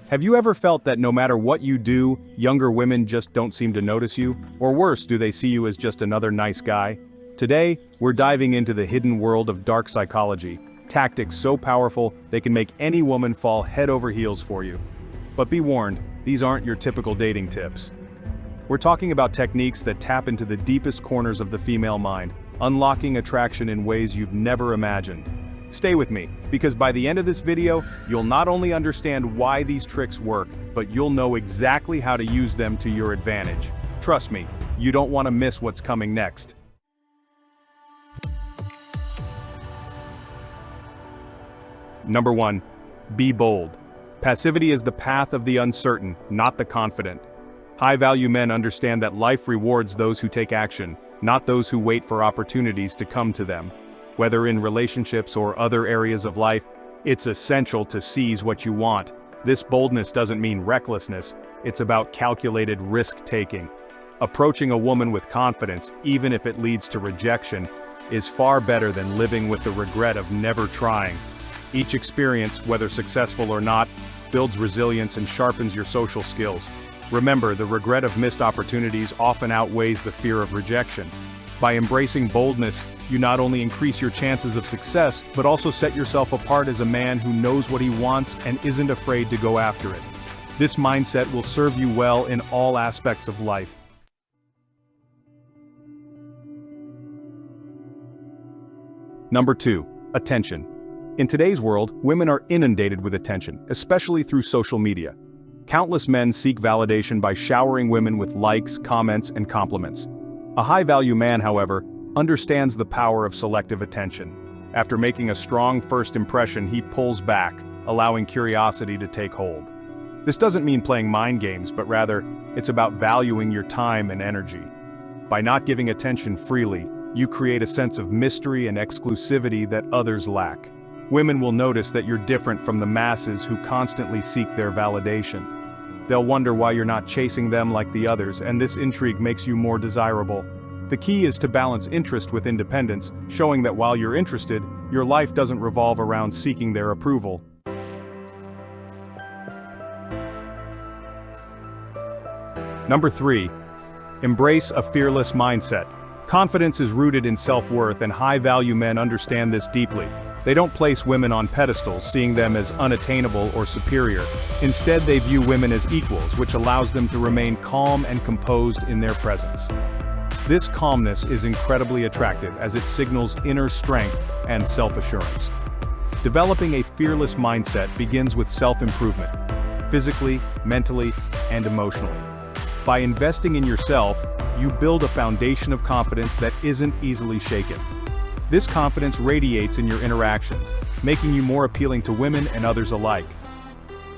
Have you ever felt that no matter what you do, younger women just don't seem to notice you? Or worse, do they see you as just another nice guy? Today, we're diving into the hidden world of dark psychology, tactics so powerful they can make any woman fall head over heels for you. But be warned, these aren't your typical dating tips. We're talking about techniques that tap into the deepest corners of the female mind, unlocking attraction in ways you've never imagined. Stay with me, because by the end of this video, you'll not only understand why these tricks work, but you'll know exactly how to use them to your advantage. Trust me, you don't want to miss what's coming next. Number 1. Be bold. Passivity is the path of the uncertain, not the confident. High-value men understand that life rewards those who take action, not those who wait for opportunities to come to them. Whether in relationships or other areas of life, it's essential to seize what you want. This boldness doesn't mean recklessness, it's about calculated risk-taking. Approaching a woman with confidence, even if it leads to rejection, is far better than living with the regret of never trying. Each experience, whether successful or not, builds resilience and sharpens your social skills. Remember, the regret of missed opportunities often outweighs the fear of rejection. By embracing boldness, you not only increase your chances of success, but also set yourself apart as a man who knows what he wants and isn't afraid to go after it. This mindset will serve you well in all aspects of life. Number 2. Attention. In today's world, women are inundated with attention, especially through social media. Countless men seek validation by showering women with likes, comments, and compliments. A high-value man, however, understands the power of selective attention. After making a strong first impression, he pulls back, allowing curiosity to take hold. This doesn't mean playing mind games, but rather, it's about valuing your time and energy. By not giving attention freely, you create a sense of mystery and exclusivity that others lack. Women will notice that you're different from the masses who constantly seek their validation. They'll wonder why you're not chasing them like the others, and this intrigue makes you more desirable. The key is to balance interest with independence, showing that while you're interested, your life doesn't revolve around seeking their approval. Number 3. Embrace a fearless mindset. Confidence is rooted in self-worth, and high-value men understand this deeply. They don't place women on pedestals, seeing them as unattainable or superior. Instead, they view women as equals, which allows them to remain calm and composed in their presence. This calmness is incredibly attractive as it signals inner strength and self-assurance. Developing a fearless mindset begins with self-improvement, physically, mentally, and emotionally. By investing in yourself, you build a foundation of confidence that isn't easily shaken. This confidence radiates in your interactions, making you more appealing to women and others alike.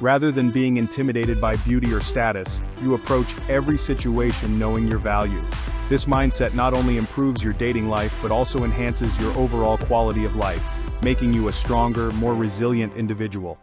Rather than being intimidated by beauty or status, you approach every situation knowing your value. This mindset not only improves your dating life but also enhances your overall quality of life, making you a stronger, more resilient individual.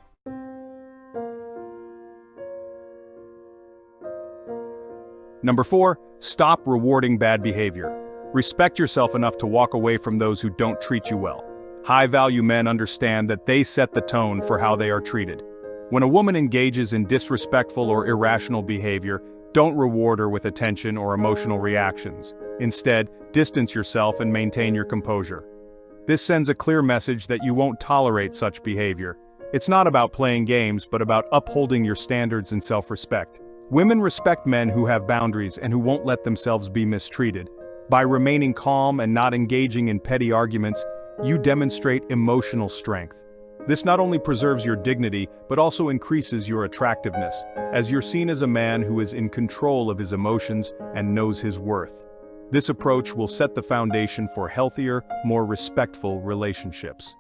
Number 4. Stop rewarding bad behavior. Respect yourself enough to walk away from those who don't treat you well. High-value men understand that they set the tone for how they are treated. When a woman engages in disrespectful or irrational behavior, don't reward her with attention or emotional reactions. Instead, distance yourself and maintain your composure. This sends a clear message that you won't tolerate such behavior. It's not about playing games, but about upholding your standards and self-respect. Women respect men who have boundaries and who won't let themselves be mistreated. By remaining calm and not engaging in petty arguments, you demonstrate emotional strength. This not only preserves your dignity, but also increases your attractiveness, as you're seen as a man who is in control of his emotions and knows his worth. This approach will set the foundation for healthier, more respectful relationships.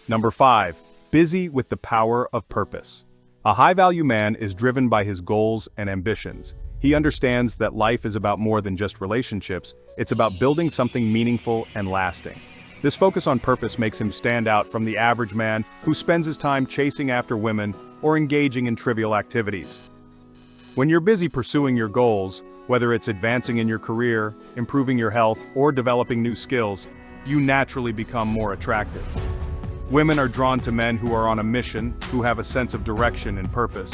Number 5. Busy with the power of purpose. A high-value man is driven by his goals and ambitions. He understands that life is about more than just relationships, it's about building something meaningful and lasting. This focus on purpose makes him stand out from the average man who spends his time chasing after women or engaging in trivial activities. When you're busy pursuing your goals, whether it's advancing in your career, improving your health, or developing new skills, you naturally become more attractive. Women are drawn to men who are on a mission, who have a sense of direction and purpose.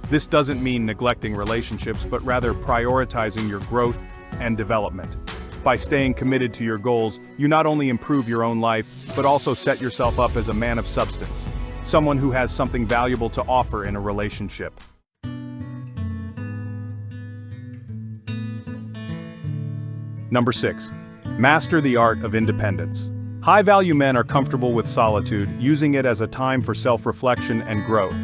This doesn't mean neglecting relationships, but rather prioritizing your growth and development. By staying committed to your goals, you not only improve your own life, but also set yourself up as a man of substance, someone who has something valuable to offer in a relationship. Number 6. Master the art of independence. High-value men are comfortable with solitude, using it as a time for self-reflection and growth.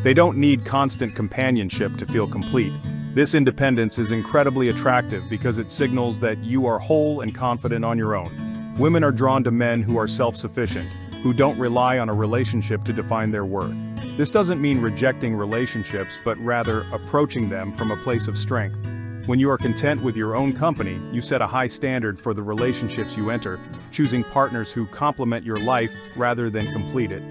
They don't need constant companionship to feel complete. This independence is incredibly attractive because it signals that you are whole and confident on your own. Women are drawn to men who are self-sufficient, who don't rely on a relationship to define their worth. This doesn't mean rejecting relationships, but rather approaching them from a place of strength. When you are content with your own company, you set a high standard for the relationships you enter, choosing partners who complement your life rather than complete it.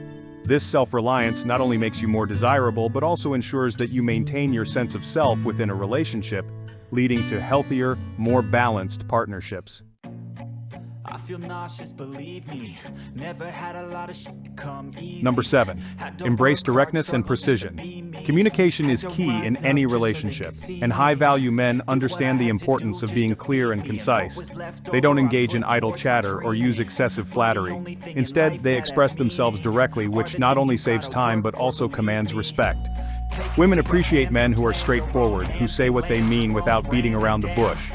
This self-reliance not only makes you more desirable, but also ensures that you maintain your sense of self within a relationship, leading to healthier, more balanced partnerships. I feel nauseous, believe me. Never had a lot of shit come easy. Number 7. Embrace directness and precision. Communication is key in any relationship, and high-value men understand the importance of being clear and concise. They don't engage in idle chatter or use excessive flattery. Instead, they express themselves directly, which not only saves time but also commands respect. Women appreciate men who are straightforward, who say what they mean without beating around the bush.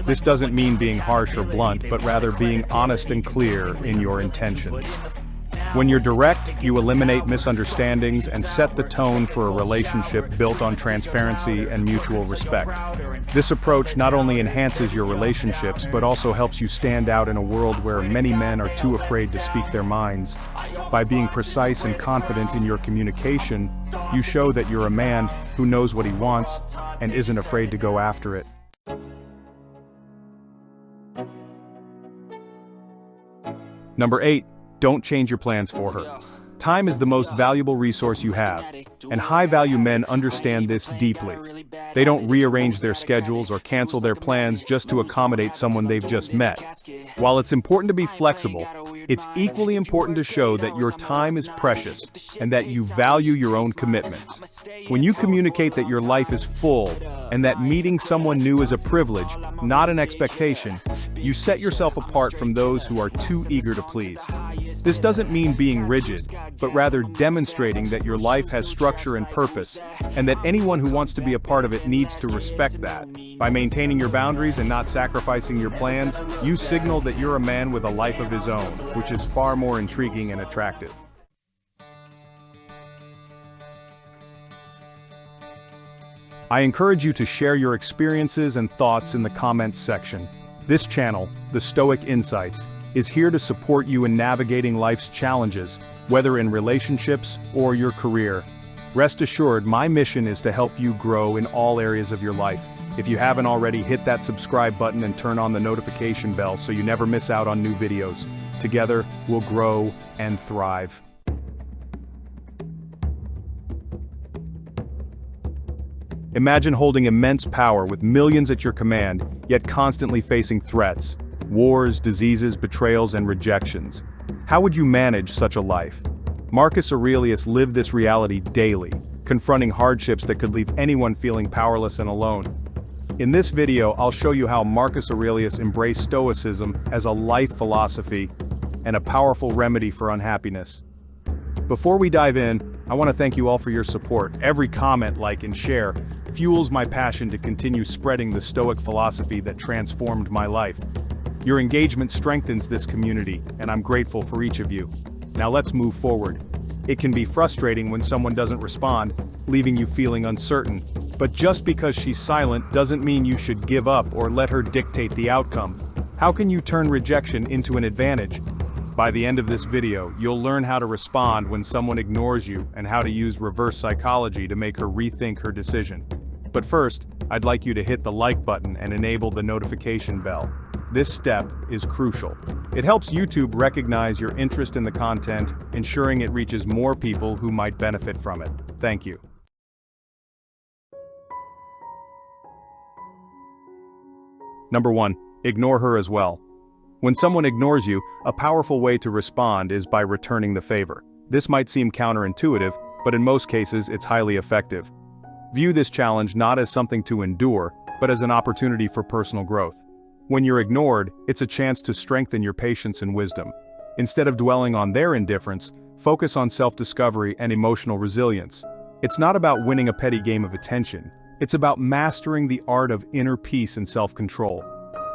This doesn't mean being harsh or blunt, but rather being honest and clear in your intentions. When you're direct, you eliminate misunderstandings and set the tone for a relationship built on transparency and mutual respect. This approach not only enhances your relationships, but also helps you stand out in a world where many men are too afraid to speak their minds. By being precise and confident in your communication, you show that you're a man who knows what he wants and isn't afraid to go after it. Number 8. Don't change your plans for her. Time is the most valuable resource you have, and high-value men understand this deeply. They don't rearrange their schedules or cancel their plans just to accommodate someone they've just met. While it's important to be flexible, it's equally important to show that your time is precious and that you value your own commitments. When you communicate that your life is full and that meeting someone new is a privilege, not an expectation, you set yourself apart from those who are too eager to please. This doesn't mean being rigid, but rather demonstrating that your life has structure and purpose, and that anyone who wants to be a part of it needs to respect that. By maintaining your boundaries and not sacrificing your plans, you signal that you're a man with a life of his own, which is far more intriguing and attractive. I encourage you to share your experiences and thoughts in the comments section. This channel, The Stoic Insights, is here to support you in navigating life's challenges, whether in relationships or your career. Rest assured, my mission is to help you grow in all areas of your life. If you haven't already, hit that subscribe button and turn on the notification bell so you never miss out on new videos. Together, we'll grow and thrive. Imagine holding immense power with millions at your command, yet constantly facing threats, wars, diseases, betrayals, and rejections. How would you manage such a life? Marcus Aurelius lived this reality daily, confronting hardships that could leave anyone feeling powerless and alone. In this video, I'll show you how Marcus Aurelius embraced Stoicism as a life philosophy and a powerful remedy for unhappiness. Before we dive in, I want to thank you all for your support. Every comment, like, and share fuels my passion to continue spreading the Stoic philosophy that transformed my life. Your engagement strengthens this community, and I'm grateful for each of you. Now let's move forward. It can be frustrating when someone doesn't respond, leaving you feeling uncertain. But just because she's silent doesn't mean you should give up or let her dictate the outcome. How can you turn rejection into an advantage? By the end of this video, you'll learn how to respond when someone ignores you and how to use reverse psychology to make her rethink her decision. But first, I'd like you to hit the like button and enable the notification bell. This step is crucial. It helps YouTube recognize your interest in the content, ensuring it reaches more people who might benefit from it. Thank you. Number 1. Ignore her as well. When someone ignores you, a powerful way to respond is by returning the favor. This might seem counterintuitive, but in most cases it's highly effective. View this challenge not as something to endure, but as an opportunity for personal growth. When you're ignored, it's a chance to strengthen your patience and wisdom. Instead of dwelling on their indifference, focus on self-discovery and emotional resilience. It's not about winning a petty game of attention. It's about mastering the art of inner peace and self-control.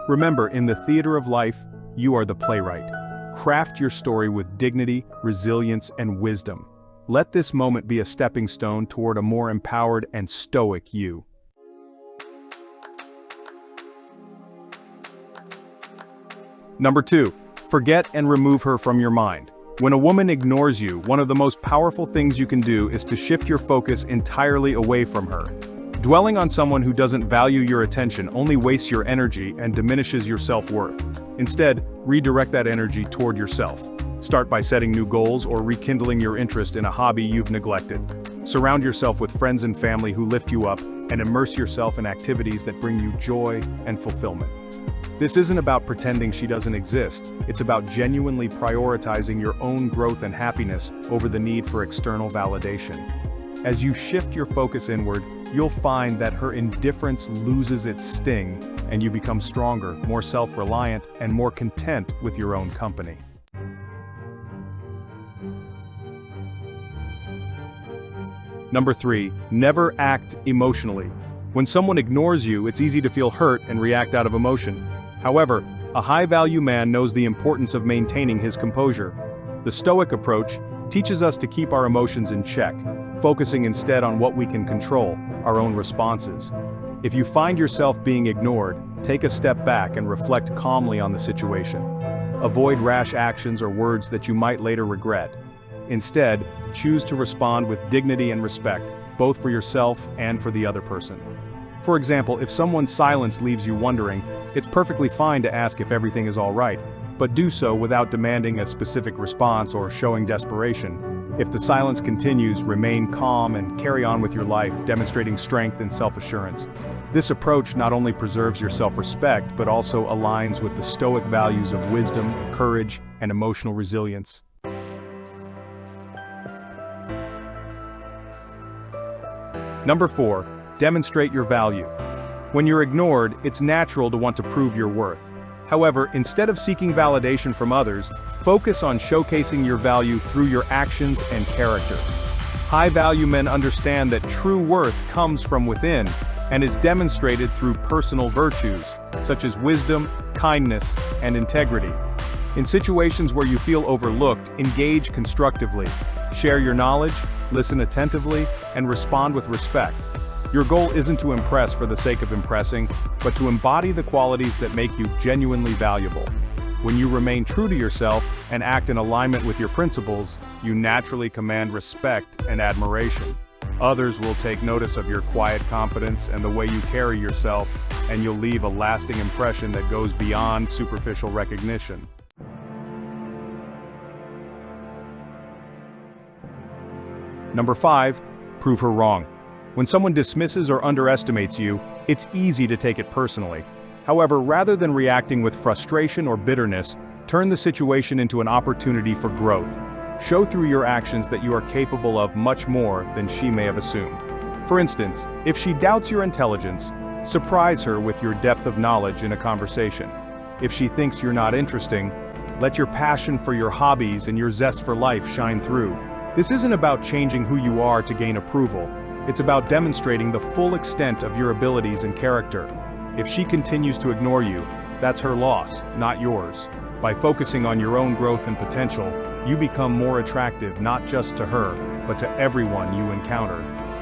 Remember, in the theater of life, you are the playwright. Craft your story with dignity, resilience, and wisdom. Let this moment be a stepping stone toward a more empowered and stoic you. Number 2. Forget and remove her from your mind. When a woman ignores you, one of the most powerful things you can do is to shift your focus entirely away from her. Dwelling on someone who doesn't value your attention only wastes your energy and diminishes your self-worth. Instead, redirect that energy toward yourself. Start by setting new goals or rekindling your interest in a hobby you've neglected. Surround yourself with friends and family who lift you up, and immerse yourself in activities that bring you joy and fulfillment. This isn't about pretending she doesn't exist, it's about genuinely prioritizing your own growth and happiness over the need for external validation. As you shift your focus inward, you'll find that her indifference loses its sting, and you become stronger, more self-reliant, and more content with your own company. Number 3. Never act emotionally. When someone ignores you, it's easy to feel hurt and react out of emotion. However, a high-value man knows the importance of maintaining his composure. The Stoic approach teaches us to keep our emotions in check, focusing instead on what we can control, our own responses. If you find yourself being ignored, take a step back and reflect calmly on the situation. Avoid rash actions or words that you might later regret. Instead, choose to respond with dignity and respect, both for yourself and for the other person. For example, if someone's silence leaves you wondering, it's perfectly fine to ask if everything is all right, but do so without demanding a specific response or showing desperation. If the silence continues, remain calm and carry on with your life, demonstrating strength and self-assurance. This approach not only preserves your self-respect, but also aligns with the Stoic values of wisdom, courage, and emotional resilience. Number 4. Demonstrate your value. When you're ignored, it's natural to want to prove your worth. However, instead of seeking validation from others, focus on showcasing your value through your actions and character. High-value men understand that true worth comes from within and is demonstrated through personal virtues, such as wisdom, kindness, and integrity. In situations where you feel overlooked, engage constructively. Share your knowledge, listen attentively, and respond with respect. Your goal isn't to impress for the sake of impressing, but to embody the qualities that make you genuinely valuable. When you remain true to yourself and act in alignment with your principles, you naturally command respect and admiration. Others will take notice of your quiet confidence and the way you carry yourself, and you'll leave a lasting impression that goes beyond superficial recognition. Number 5. Prove her wrong. When someone dismisses or underestimates you, it's easy to take it personally. However, rather than reacting with frustration or bitterness, turn the situation into an opportunity for growth. Show through your actions that you are capable of much more than she may have assumed. For instance, if she doubts your intelligence, surprise her with your depth of knowledge in a conversation. If she thinks you're not interesting, let your passion for your hobbies and your zest for life shine through. This isn't about changing who you are to gain approval. It's about demonstrating the full extent of your abilities and character. If she continues to ignore you, that's her loss, not yours. By focusing on your own growth and potential, you become more attractive not just to her, but to everyone you encounter.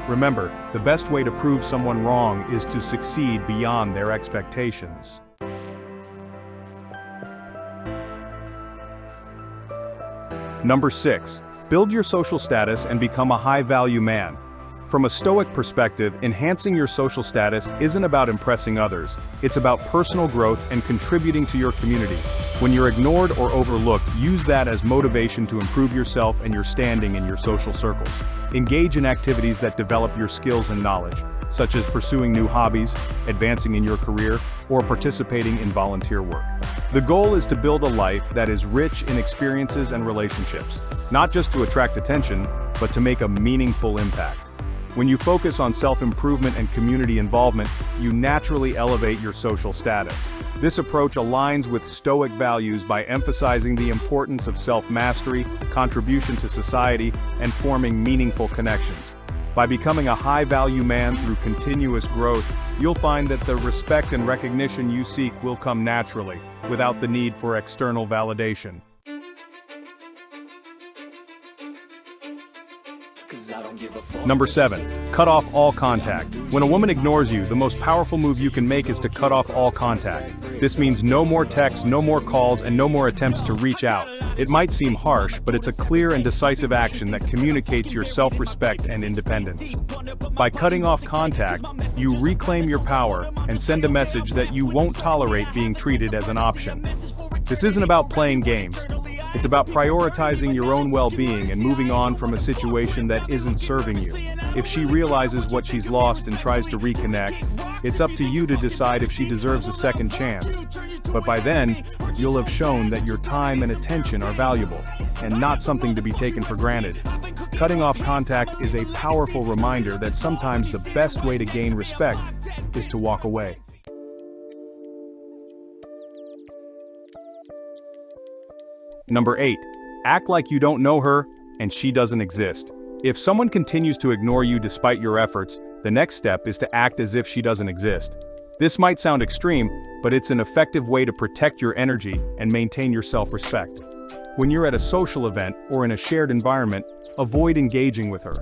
Remember, the best way to prove someone wrong is to succeed beyond their expectations. Number 6. Build your social status and become a high-value man. From a Stoic perspective, enhancing your social status isn't about impressing others. It's about personal growth and contributing to your community. When you're ignored or overlooked, use that as motivation to improve yourself and your standing in your social circles. Engage in activities that develop your skills and knowledge, such as pursuing new hobbies, advancing in your career, or participating in volunteer work. The goal is to build a life that is rich in experiences and relationships. not just to attract attention, but to make a meaningful impact. When you focus on self-improvement and community involvement, you naturally elevate your social status. This approach aligns with Stoic values by emphasizing the importance of self-mastery, contribution to society, and forming meaningful connections. By becoming a high-value man through continuous growth, you'll find that the respect and recognition you seek will come naturally, without the need for external validation. Number 7. Cut off all contact. When a woman ignores you, the most powerful move you can make is to cut off all contact. This means no more texts, no more calls, and no more attempts to reach out. It might seem harsh, but it's a clear and decisive action that communicates your self-respect and independence. By cutting off contact, you reclaim your power and send a message that you won't tolerate being treated as an option. This isn't about playing games. It's about prioritizing your own well-being and moving on from a situation that isn't serving you. If she realizes what she's lost and tries to reconnect, it's up to you to decide if she deserves a second chance. But by then, you'll have shown that your time and attention are valuable, and not something to be taken for granted. Cutting off contact is a powerful reminder that sometimes the best way to gain respect is to walk away. Number 8. Act like you don't know her and she doesn't exist. If someone continues to ignore you despite your efforts, the next step is to act as if she doesn't exist. This might sound extreme, but it's an effective way to protect your energy and maintain your self-respect. When you're at a social event or in a shared environment, avoid engaging with her.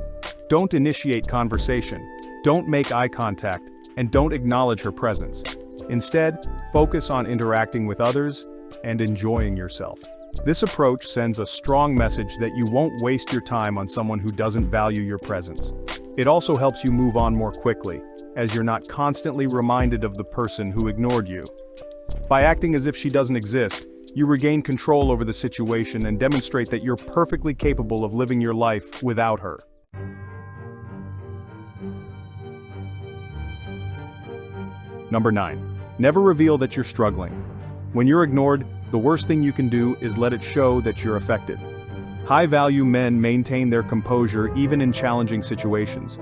Don't initiate conversation, don't make eye contact, and don't acknowledge her presence. Instead, focus on interacting with others and enjoying yourself. This approach sends a strong message that you won't waste your time on someone who doesn't value your presence. It also helps you move on more quickly, as you're not constantly reminded of the person who ignored you. By acting as if she doesn't exist, you regain control over the situation and demonstrate that you're perfectly capable of living your life without her. Number 9. Never reveal that you're struggling. When you're ignored, the worst thing you can do is let it show that you're affected. High-value men maintain their composure even in challenging situations.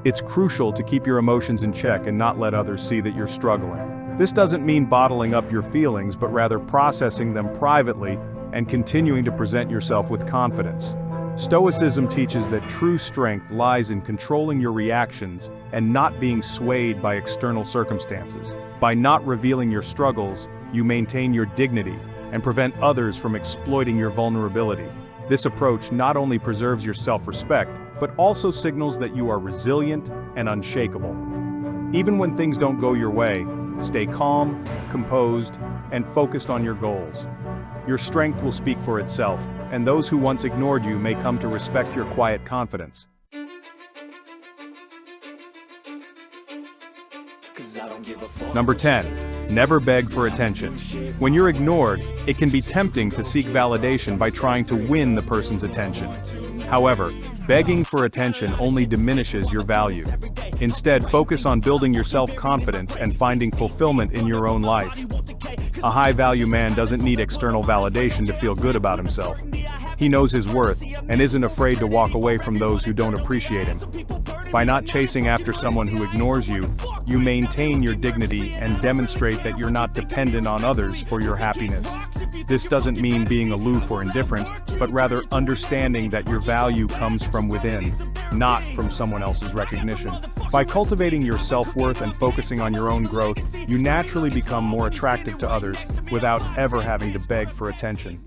It's crucial to keep your emotions in check and not let others see that you're struggling. This doesn't mean bottling up your feelings, but rather processing them privately and continuing to present yourself with confidence. Stoicism teaches that true strength lies in controlling your reactions and not being swayed by external circumstances. By not revealing your struggles, you maintain your dignity and prevent others from exploiting your vulnerability. This approach not only preserves your self-respect, but also signals that you are resilient and unshakable. Even when things don't go your way, stay calm, composed, and focused on your goals. Your strength will speak for itself, and those who once ignored you may come to respect your quiet confidence. Number 10. Never beg for attention. When you're ignored, it can be tempting to seek validation by trying to win the person's attention. However, begging for attention only diminishes your value. Instead, focus on building your self-confidence and finding fulfillment in your own life. A high-value man doesn't need external validation to feel good about himself. He knows his worth and isn't afraid to walk away from those who don't appreciate him. By not chasing after someone who ignores you, you maintain your dignity and demonstrate that you're not dependent on others for your happiness. This doesn't mean being aloof or indifferent, but rather understanding that your value comes from within, not from someone else's recognition. By cultivating your self-worth and focusing on your own growth, you naturally become more attractive to others without ever having to beg for attention.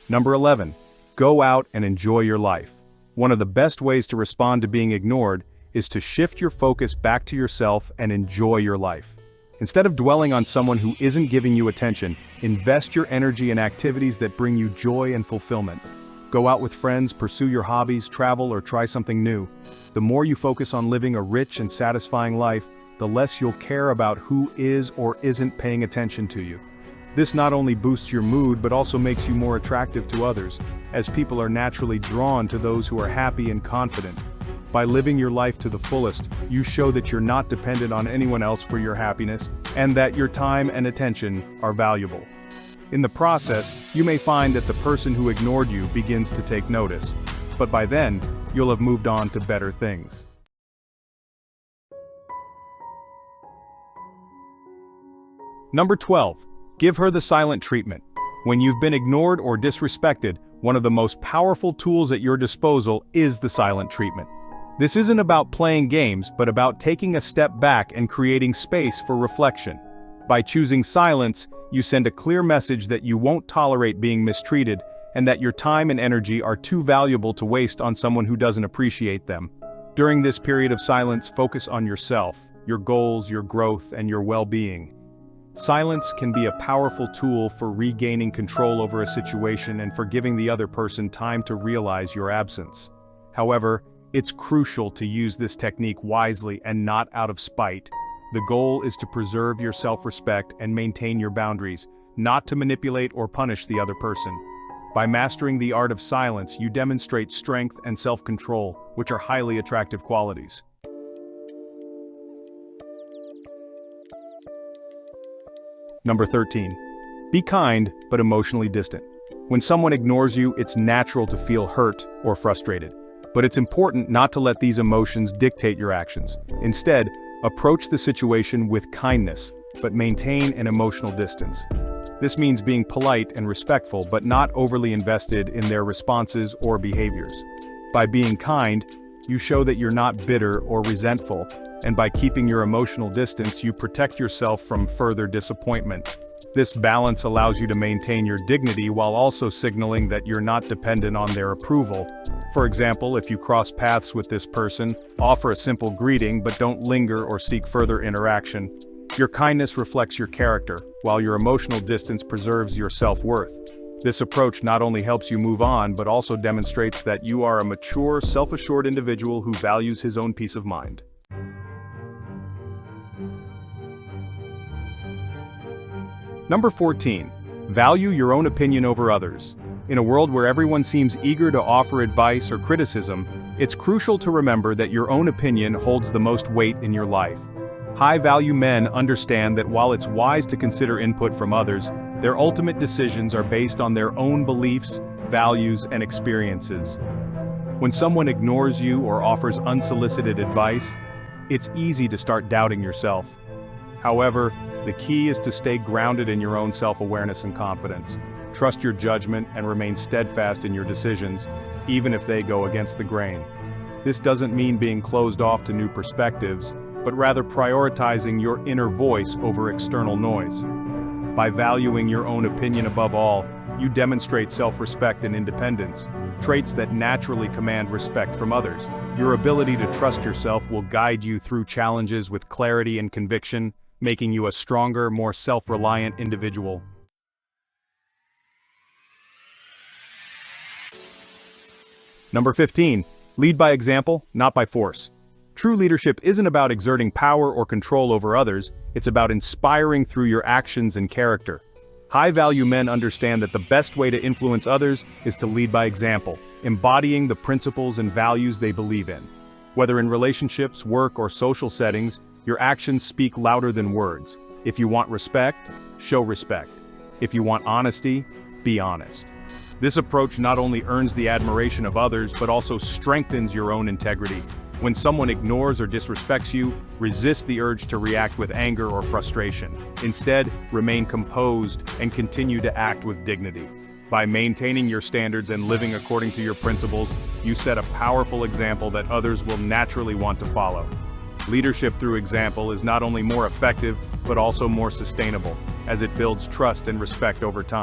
Number 11. Go out and enjoy your life. One of the best ways to respond to being ignored is to shift your focus back to yourself and enjoy your life. Instead of dwelling on someone who isn't giving you attention, invest your energy in activities that bring you joy and fulfillment. Go out with friends, pursue your hobbies, travel, or try something new. The more you focus on living a rich and satisfying life, the less you'll care about who is or isn't paying attention to you. This not only boosts your mood but also makes you more attractive to others, as people are naturally drawn to those who are happy and confident. By living your life to the fullest, you show that you're not dependent on anyone else for your happiness, and that your time and attention are valuable. In the process, you may find that the person who ignored you begins to take notice, but by then, you'll have moved on to better things. Number 12. Give her the silent treatment. When you've been ignored or disrespected, one of the most powerful tools at your disposal is the silent treatment. This isn't about playing games, but about taking a step back and creating space for reflection. By choosing silence, you send a clear message that you won't tolerate being mistreated, and that your time and energy are too valuable to waste on someone who doesn't appreciate them. During this period of silence, focus on yourself, your goals, your growth, and your well-being. Silence can be a powerful tool for regaining control over a situation and for giving the other person time to realize your absence. However, it's crucial to use this technique wisely and not out of spite. The goal is to preserve your self-respect and maintain your boundaries, not to manipulate or punish the other person. By mastering the art of silence, you demonstrate strength and self-control, which are highly attractive qualities. Number 13. Be kind, but emotionally distant. When someone ignores you, it's natural to feel hurt or frustrated. But it's important not to let these emotions dictate your actions. Instead, approach the situation with kindness, but maintain an emotional distance. This means being polite and respectful, but not overly invested in their responses or behaviors. By being kind, you show that you're not bitter or resentful, and by keeping your emotional distance, you protect yourself from further disappointment. This balance allows you to maintain your dignity while also signaling that you're not dependent on their approval. For example, if you cross paths with this person, offer a simple greeting but don't linger or seek further interaction. Your kindness reflects your character, while your emotional distance preserves your self-worth. This approach not only helps you move on, but also demonstrates that you are a mature, self-assured individual who values his own peace of mind. Number 14. Value your own opinion over others. In a world where everyone seems eager to offer advice or criticism, it's crucial to remember that your own opinion holds the most weight in your life. High-value men understand that while it's wise to consider input from others, their ultimate decisions are based on their own beliefs, values, and experiences. When someone ignores you or offers unsolicited advice, it's easy to start doubting yourself. However, the key is to stay grounded in your own self-awareness and confidence. Trust your judgment and remain steadfast in your decisions, even if they go against the grain. This doesn't mean being closed off to new perspectives, but rather prioritizing your inner voice over external noise. By valuing your own opinion above all, you demonstrate self-respect and independence, traits that naturally command respect from others. Your ability to trust yourself will guide you through challenges with clarity and conviction, making you a stronger, more self-reliant individual. Number 15. Lead by example, not by force. True leadership isn't about exerting power or control over others, it's about inspiring through your actions and character. High-value men understand that the best way to influence others is to lead by example, embodying the principles and values they believe in. Whether in relationships, work, or social settings, your actions speak louder than words. If you want respect, show respect. If you want honesty, be honest. This approach not only earns the admiration of others, but also strengthens your own integrity. When someone ignores or disrespects you, resist the urge to react with anger or frustration. Instead, remain composed and continue to act with dignity. By maintaining your standards and living according to your principles, you set a powerful example that others will naturally want to follow. Leadership through example is not only more effective, but also more sustainable, as it builds trust and respect over time.